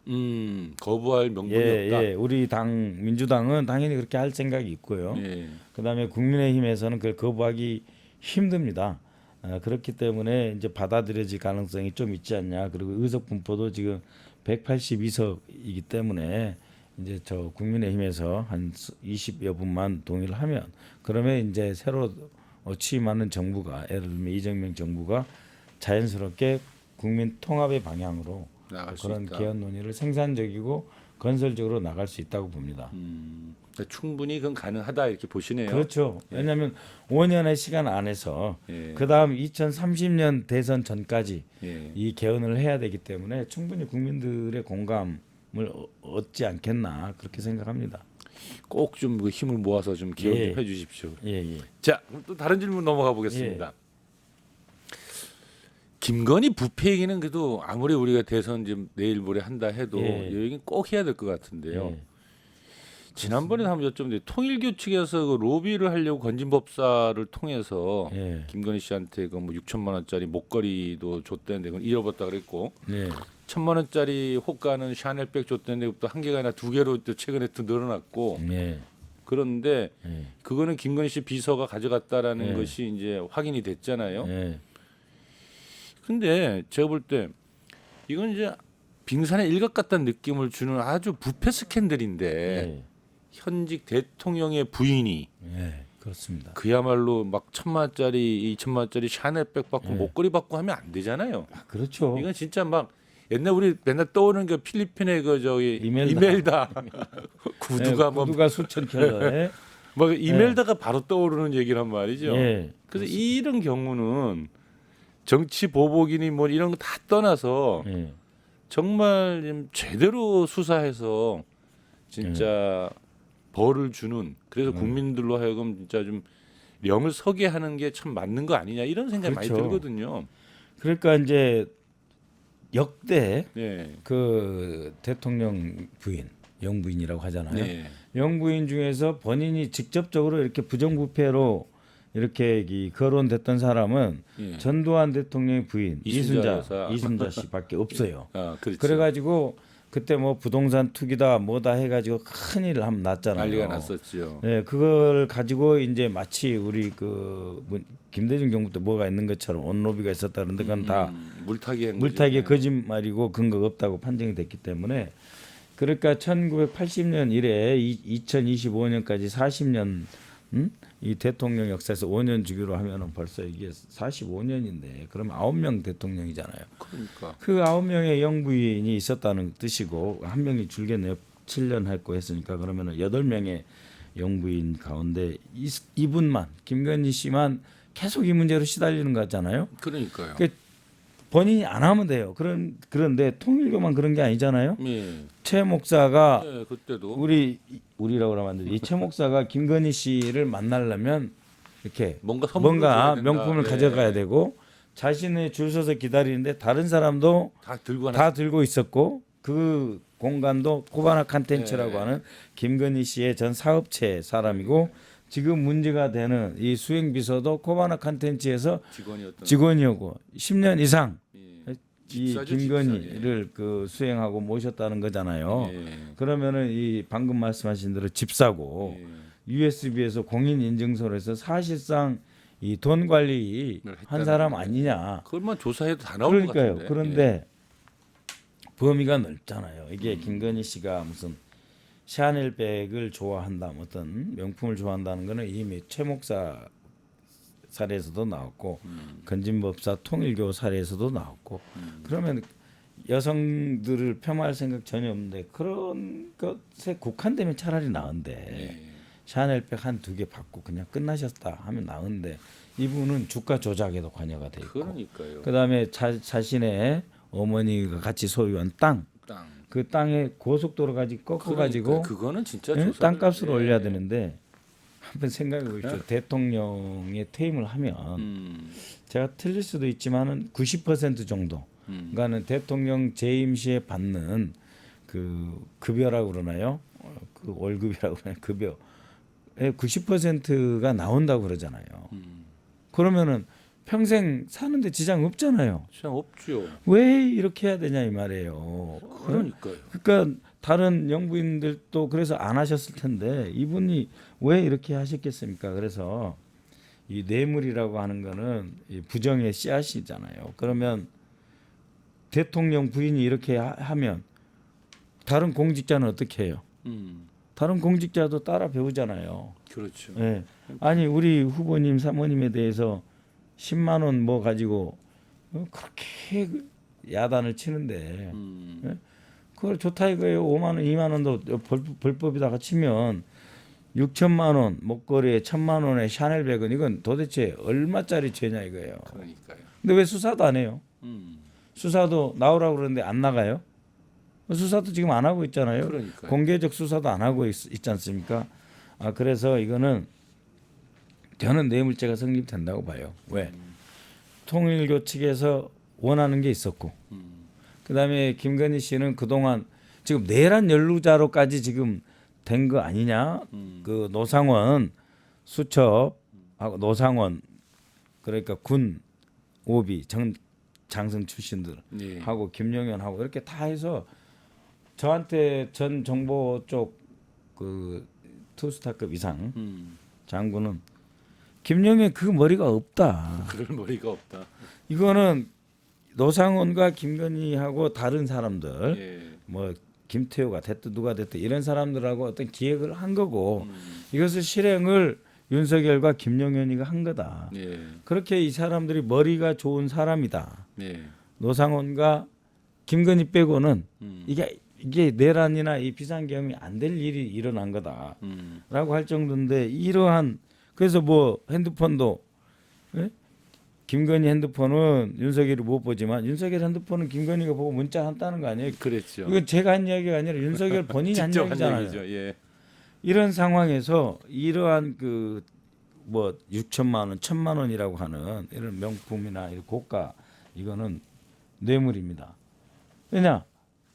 거부할 명분이 예, 없다. 예. 우리 당 민주당은 당연히 그렇게 할 생각이 있고요. 예. 그다음에 국민의힘에서는 그걸 거부하기 힘듭니다. 그렇기 때문에 이제 받아들여질 가능성이 좀 있지 않냐. 그리고 의석 분포도 지금 182석이기 때문에 이제 저 국민의힘에서 한 20여 분만 동의를 하면 그러면 이제 새로 취임하는 정부가 예를 들면 이재명 정부가 자연스럽게 국민 통합의 방향으로 나갈 수 그런 있다. 개헌 논의를 생산적이고 건설적으로 나갈 수 있다고 봅니다. 그러니까 충분히 그건 가능하다 이렇게 보시네요. 그렇죠. 왜냐하면 5년의 시간 안에서 예. 그 다음 2030년 대선 전까지 예. 이 개헌을 해야 되기 때문에 충분히 국민들의 공감을 얻지 않겠나 그렇게 생각합니다. 꼭 좀 그 힘을 모아서 좀 기억 예. 좀 해주십시오. 예, 예. 자, 그럼 또 다른 질문 넘어가 보겠습니다. 김건희 부패 얘기는 그래도 아무리 우리가 대선 지금 내일 모레 한다 해도 예. 이 얘기는 꼭 해야 될 것 같은데요. 예. 지난번에 한번 여쭤봤는데 통일교 측에서 그 로비를 하려고 건진법사를 통해서 예. 김건희 씨한테 그 뭐 6천만 원짜리 목걸이도 줬대는데 그건 잃어버렸다 그랬고 예. 1,000만 원짜리 호가는 샤넬백 줬대는데 또 한 개가 아니라 두 개로 또 최근에 또 늘어났고 예. 그런데 예. 그거는 김건희 씨 비서가 가져갔다라는 예. 것이 이제 확인이 됐잖아요. 예. 근데 제가 볼 때 이건 이제 빙산의 일각 같다는 느낌을 주는 아주 부패 스캔들인데 예. 현직 대통령의 부인이 예. 그렇습니다. 그야말로 막 1,000만 원짜리, 2천만 원짜리 샤넬백 받고 예. 목걸이 받고 하면 안 되잖아요. 그렇죠. 이건 진짜 막 옛날 우리 맨날 떠오르는 그 필리핀의 그 저기 이멜다. 이멜다 구두가 예, 뭐 구두가 수천 킬로에 막 이멜다가 바로 떠오르는 얘기란 말이죠. 예. 그래서 이런 경우는 정치 보복이니 뭐 이런 거 다 떠나서 예. 정말 좀 제대로 수사해서 진짜 벌을 주는 그래서 국민들로 하여금 진짜 좀 명을 서게 하는 게 참 맞는 거 아니냐 이런 생각이 많이 그렇죠. 들거든요. 그러니까 이제 역대 네. 그 대통령 부인, 영부인이라고 하잖아요. 네. 영부인 중에서 본인이 직접적으로 이렇게 부정부패로 이렇게 거론됐던 사람은 예. 전두환 대통령의 부인 이순자 여사. 이순자 씨밖에 없어요. 아, 그렇죠. 그래가지고 그때 뭐 부동산 투기다 뭐다 해가지고 큰일 한번 났잖아요. 난리가 났었죠. 네, 그걸 가지고 이제 마치 우리 김대중 정부 때 뭐가 있는 것처럼 온로비가 있었다 그런데 그건 다 물타기의 거짓말이고 근거가 없다고 판정이 됐기 때문에 그러니까 1980년 이래 2025년까지 40년 이 대통령 역사에서 5년 주기로 하면은 벌써 이게 45년인데 그러면 9명 대통령이잖아요. 그러니까. 그 9명의 영부인이 있었다는 뜻이고 한 명이 줄겠네요. 7년 했고 했으니까 그러면은 8명의 영부인 가운데 이분만 김건희 씨만 계속 이 문제로 시달리는 것 같잖아요. 그러니까요. 본인이 안 하면 돼요. 그런데 통일교만 그런 게 아니잖아요. 예. 최 목사가 예, 그때도 우리라고 그러면 안 되지. 이 최 목사가 김건희 씨를 만나려면 이렇게 뭔가 선물을 줘야 된다. 명품을 네. 가져가야 되고 자신의 줄 서서 기다리는데 다른 사람도 다 들고 있었고 그 공간도 코바나 칸텐츠라고 네. 하는 김건희 씨의 전 사업체 사람이고 지금 문제가 되는 이 수행 비서도 코바나 칸텐츠에서 직원이었고 10년 이상 이 집사죠, 김건희를 그 수행하고 모셨다는 거잖아요. 예. 그러면은 이 방금 말씀하신 대로 집사고 예. USB에서 공인 인증서로 해서 사실상 이 돈 관리 한 사람 아니냐. 그것만 조사해도 다 나올 것 그러니까요. 같은데. 그런데 범위가 넓잖아요. 이게 김건희 씨가 무슨 샤넬백을 좋아한다, 어떤 명품을 좋아한다는 거는 이미 최 목사 사례에서도 나왔고 건진법사 통일교 사례에서도 나왔고 그러면 여성들을 폄하할 생각 전혀 없는데 그런 것에 국한되면 차라리 나은데 샤넬백 한 2개 받고 그냥 끝나셨다 하면 나은데 이분은 주가 조작에도 관여가 돼 있고 그러니까요. 그다음에 자신의 어머니가 같이 소유한 땅. 그 땅에 고속도로 가지고 꺾어가지고 그거는 진짜 땅값을 올려야 되는데 한번 생각해 보십시오. 대통령의 퇴임을 하면 제가 틀릴 수도 있지만은 90% 정도, 그러니까는 대통령 재임 시에 받는 그 급여라고 그러나요? 그 월급이라고 그러나요? 급여의 90%가 나온다고 그러잖아요. 그러면은 평생 사는데 지장 없잖아요. 시장 없죠. 왜 이렇게 해야 되냐 이 말이에요. 그러니까요. 그러니까 다른 영부인들도 그래서 안 하셨을 텐데 이분이 왜 이렇게 하셨겠습니까? 그래서 이 뇌물이라고 하는 거는 이 부정의 씨앗이잖아요. 그러면 대통령 부인이 이렇게 하면 다른 공직자는 어떻게 해요? 다른 공직자도 따라 배우잖아요. 그렇죠. 예. 아니 우리 후보님 사모님에 대해서 10만 원 뭐 가지고 그렇게 야단을 치는데 예? 그걸 좋다 이거예요. 5만 원, 2만 원도 불법이다가 치면 6천만 원 목걸이에 1,000만 원에 샤넬백은 이건 도대체 얼마짜리 죄냐 이거예요. 그러니까요. 근데 왜 수사도 안 해요? 수사도 나오라고 그러는데 안 나가요? 수사도 지금 안 하고 있잖아요. 그러니까요. 공개적 수사도 안 하고 있지 않습니까? 그래서 이거는 저는 뇌물죄가 성립된다고 봐요. 왜? 통일교 측에서 원하는 게 있었고, 그다음에 김건희 씨는 그동안 지금 내란 연루자로까지 지금 된 거 아니냐? 그 노상원 수첩하고 노상원 그러니까 군 오비 장성 출신들 네. 하고 김용현하고 이렇게 다 해서 저한테 전 정보 쪽 그 투스타급 이상 장군은 김용현 그 머리가 없다. 그럴 머리가 없다. 이거는 노상원과 김건희하고 다른 사람들 예. 뭐 김태호가 됐든 누가 됐든 이런 사람들하고 어떤 기획을 한 거고 이것을 실행을 윤석열과 김용현이가 한 거다. 예. 그렇게 이 사람들이 머리가 좋은 사람이다. 예. 노상원과 김건희 빼고는 이게 내란이나 이 비상계엄이 안 될 일이 일어난 거다라고 할 정도인데 이러한 그래서 뭐 핸드폰도 예? 김건희 핸드폰은 윤석열이 못 보지만 윤석열 핸드폰은 김건희가 보고 문자 한다는 거 아니에요? 그랬죠. 이건 제가 한 이야기가 아니라 윤석열 본인이 한 직접 한 이야기잖아요. 얘기죠. 예. 이런 상황에서 이러한 그 뭐 6천만 원, 1,000만 원이라고 하는 이런 명품이나 이런 고가 이거는 뇌물입니다. 왜냐?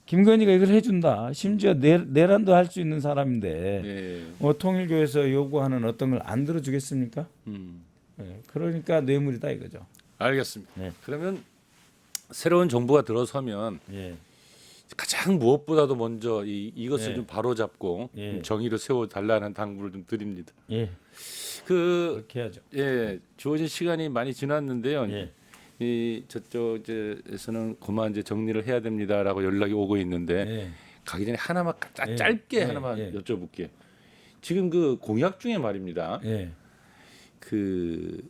김건희가 이걸 해준다. 심지어 내란도 할 수 있는 사람인데 예. 통일교에서 요구하는 어떤 걸 안 들어주겠습니까? 예, 그러니까 뇌물이다 이거죠. 알겠습니다. 네. 그러면 새로운 정부가 들어서면 예. 가장 무엇보다도 먼저 이것을 예. 좀 바로잡고 예. 좀 정의를 세워 달라는 당부를 좀 드립니다. 예. 그 그렇게 해야죠. 예, 주어진 시간이 많이 지났는데요. 예. 이 저쪽에서는 그만 이제 정리를 해야 됩니다라고 연락이 오고 있는데 예. 가기 전에 하나만 예. 짧게 예. 하나만 예. 여쭤볼게요. 지금 그 공약 중에 말입니다. 예. 그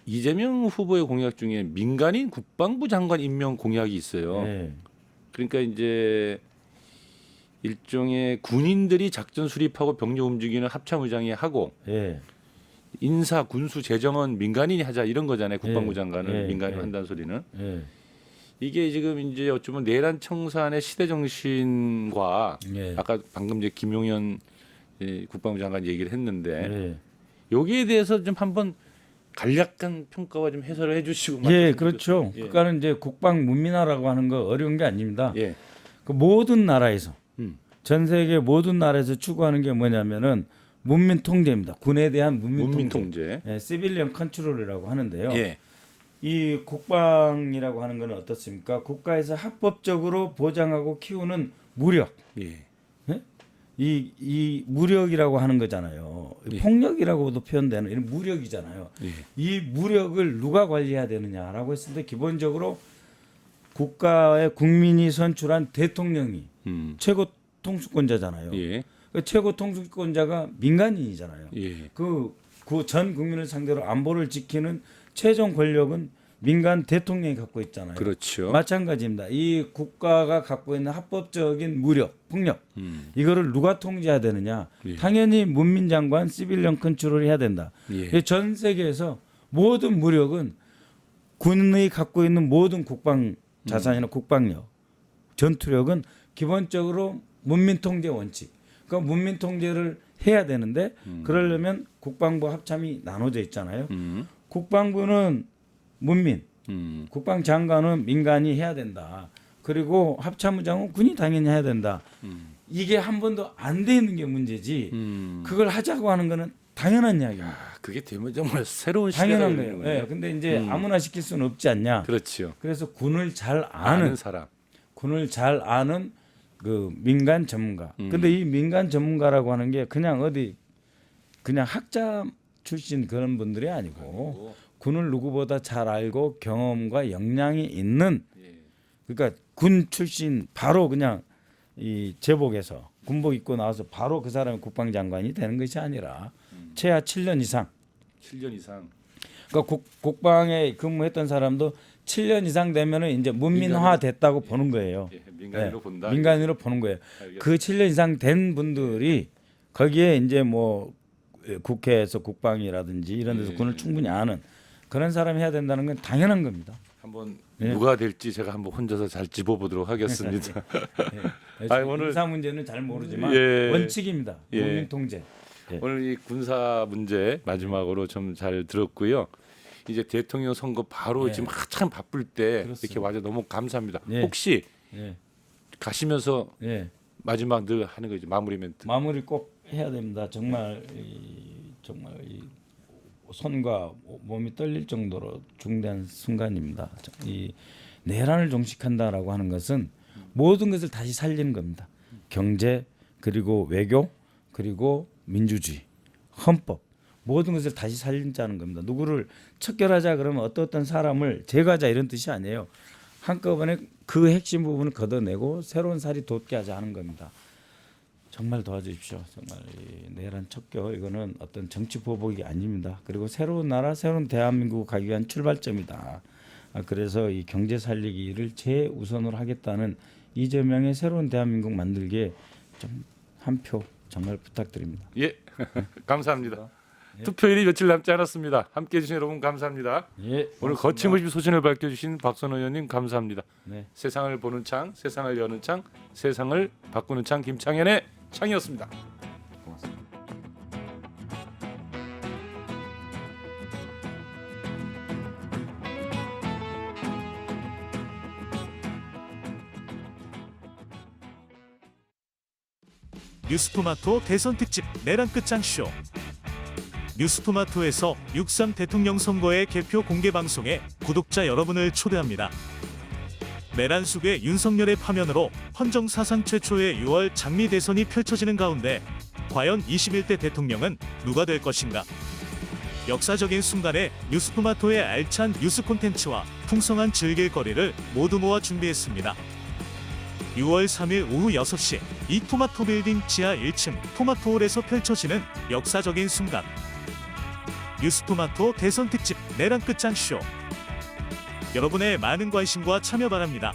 이재명 후보의 공약 중에 민간인 국방부 장관 임명 공약이 있어요. 예. 그러니까 이제 일종의 군인들이 작전 수립하고 병력 움직이는 합참의장이 하고 예. 인사 군수 재정은 민간인이 하자 이런 거잖아요. 국방부 예. 장관은 예. 민간인 예. 한다는 소리는. 예. 이게 지금 이제 어쩌면 내란 청산의 시대 정신과 예. 아까 방금 이제 김용현 국방부 장관 얘기를 했는데 예. 여기에 대해서 좀 한번 간략한 평가와 좀 해설을 해주시고. 예, 그렇죠. 예. 그러니까는 이제 국방 문민화라고 하는 거 어려운 게 아닙니다. 예. 그 모든 나라에서 전 세계 모든 나라에서 추구하는 게 뭐냐면은 문민 통제입니다. 군에 대한 문민 통제. 통제. 시빌리언 컨트롤이라고 하는데요. 예. 이 국방이라고 하는 건 어떻습니까? 국가에서 합법적으로 보장하고 키우는 무력. 예. 이 무력이라고 하는 거잖아요. 예. 폭력이라고도 표현되는 이런 무력이잖아요. 예. 이 무력을 누가 관리해야 되느냐라고 했을 때 기본적으로 국가의 국민이 선출한 대통령이 최고 통수권자잖아요. 예. 그 최고 통수권자가 민간인이잖아요. 예. 그 전 국민을 상대로 안보를 지키는 최종 권력은 민간 대통령이 갖고 있잖아요. 그렇죠. 마찬가지입니다. 이 국가가 갖고 있는 합법적인 무력, 폭력 이거를 누가 통제해야 되느냐? 예. 당연히 문민장관 시빌리언 컨트롤을 해야 된다. 예. 전 세계에서 모든 무력은 군이 갖고 있는 모든 국방 자산이나 국방력, 전투력은 기본적으로 문민 통제 원칙. 그러니까 문민 통제를 해야 되는데 그러려면 국방부 합참이 나눠져 있잖아요. 국방부는 문민, 국방장관은 민간이 해야 된다. 그리고 합참의장은 군이 당연히 해야 된다. 이게 한 번도 안 돼 있는 게 문제지. 그걸 하자고 하는 거는 당연한 이야기입니다. 그게 되면 정말 새로운 당연한 시대가 거예요. 열리는 거예요. 근데 이제 아무나 시킬 수는 없지 않냐. 그렇죠. 그래서 군을 잘 아는 아는 사람. 군을 잘 아는 그 민간 전문가. 근데 이 민간 전문가라고 하는 게 그냥 어디 그냥 학자 출신 그런 분들이 아니고 군을 누구보다 잘 알고 경험과 역량이 있는 그러니까 군 출신 바로 그냥 이 제복에서 군복 입고 나와서 바로 그 사람이 국방장관이 되는 것이 아니라 최하 7년 이상. 7년 이상. 그러니까 국방에 근무했던 사람도 7년 이상 되면은 이제 문민화 됐다고 보는 거예요. 민간인으로 본다. 민간인으로 보는 거예요. 알겠습니다. 그 7년 이상 된 분들이 거기에 이제 뭐 국회에서 국방이라든지 이런 데서 군을 충분히 아는 그런 사람이 해야 된다는 건 당연한 겁니다. 한번 누가 될지 제가 한번 혼자서 잘 집어보도록 하겠습니다. 아니, 오늘 군사 문제는 잘 모르지만 예. 원칙입니다. 예. 국민 통제. 오늘 이 군사 문제 마지막으로 좀 잘 들었고요. 이제 대통령 선거 바로 지금 한참 바쁠 때 그렇습니다. 이렇게 와서 너무 감사합니다. 예. 혹시 예. 가시면서 예. 마지막 늘 하는 거지 마무리 멘트. 마무리 꼭 해야 됩니다. 정말 정말 이 손과 몸이 떨릴 정도로 중대한 순간입니다. 이 내란을 종식한다라고 하는 것은 모든 것을 다시 살리는 겁니다. 경제 그리고 외교 그리고 민주주의, 헌법 모든 것을 다시 살린다는 겁니다. 누구를 척결하자 그러면 어떤 사람을 제거하자 이런 뜻이 아니에요. 한꺼번에 그 핵심 부분을 걷어내고 새로운 살이 돋게 하자 하는 겁니다. 정말 도와주십시오. 정말 이 내란 척결 이거는 어떤 정치 보복이 아닙니다. 그리고 새로운 나라, 새로운 대한민국 가기 위한 출발점이다. 그래서 이 경제 살리기를 최우선으로 하겠다는 이재명의 새로운 대한민국 만들기에 좀 한 표 정말 부탁드립니다. 예, 감사합니다. 투표일이 며칠 남지 않았습니다. 함께해 주신 여러분 감사합니다. 예, 오늘 거침없이 소신을 밝혀주신 박선호 의원님 감사합니다. 네. 세상을 보는 창, 세상을 여는 창, 세상을 바꾸는 창 김창현의 창이었습니다. 고맙습니다. 뉴스토마토 대선 특집 내란 끝장 쇼. 뉴스토마토에서 6.3 대통령 선거의 개표 공개 방송에 구독자 여러분을 초대합니다. 내란 속의 윤석열의 파면으로 헌정 사상 최초의 6월 장미 대선이 펼쳐지는 가운데 과연 21대 대통령은 누가 될 것인가? 역사적인 순간에 뉴스토마토의 알찬 뉴스 콘텐츠와 풍성한 즐길거리를 모두 모아 준비했습니다. 6월 3일 오후 6시 이 토마토 빌딩 지하 1층 토마토홀에서 펼쳐지는 역사적인 순간. 뉴스토마토 대선 특집 내란 끝장 쇼. 여러분의 많은 관심과 참여 바랍니다.